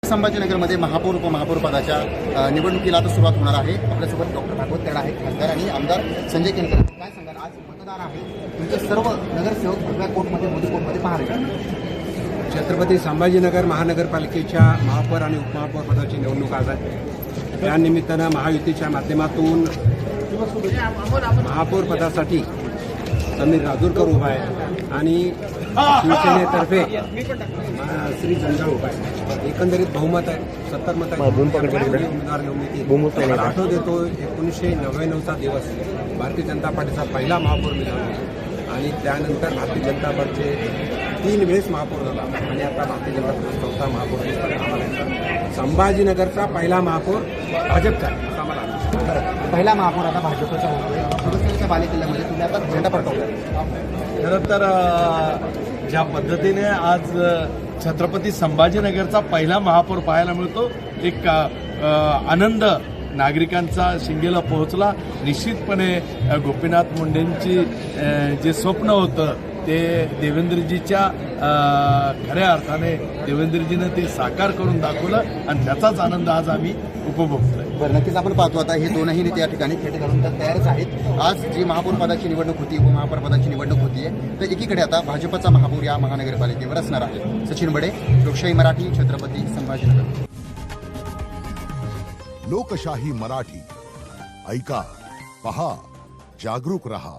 संभाजीनगरमध्ये महापौर उपमहापौर पदाच्या निवडणुकीला आता सुरुवात होणार आहे। आपल्यासोबत डॉक्टर भागवत कराड आहेत, खासदार आणि आमदार संजय केंद्रे। काय सांगाल, आज मतदार आहे, तुमचे सर्व नगरसेवक भगव्या कोर्टमध्ये मोदी कोर्टमध्ये पाहावे। छत्रपती संभाजीनगर महानगरपालिकेच्या महापौर आणि उपमहापौर पदाची निवडणूक आज आहे। त्यानिमित्तानं महायुतीच्या माध्यमातून महापौर पदासाठी समीर राजूरकर उभा आहे आणि शिवसेनेतर्फे श्री जंजाळ उभा आहे। एकंदरीत बहुमत आहे, 70 मत आहे। उमेदवार निवडणुकीत आठवत येतो 1999चा दिवस भारतीय जनता पार्टीचा पहिला महापौर निवडला आणि त्यानंतर भारतीय जनता पार्टीचे 3 वेळेस महापौर झाला आणि आता भारतीय जनता पार्टीचा चौथा महापौर। संभाजीनगरचा पहिला महापौर भाजपचा असा मला पहिला महापौर आता भाजपचा होतोय। शिवसेनेच्या बालेकिल्ल्यामध्ये तुम्ही आता झेंडा फडकवला। खरं तर ज्या पद्धतीने आज छत्रपती संभाजीनगरचा पहिला महापौर पाहायला मिळतो, एक आनंद नागरिकांचा शिंगेला पोहोचला। निश्चितपणे गोपीनाथ मुंडेंची जे स्वप्न होतं ते देवेंद्रजीच्या खऱ्या अर्थाने देवेंद्रजीनं ते साकार करून दाखवलं आणि त्याचाच आनंद आज आम्ही उपभोगतोय। बरं, नक्कीच आपण पाहतो आता हे दोनही नेते या ठिकाणी खेळ घालून तर तयारच आहेत। आज जी महापौर पदाची निवडणूक होती, उपमहापौर पदाची निवडणूक होतीये, तर एकीकडे आता भाजपचा महापौर या महानगरपालिकेवर असणार आहे। सचिन बडे, लोकशाही मराठी, छत्रपती संभाजीनगर। लोकशाही मराठी, ऐका, पहा, जागरूक रहा।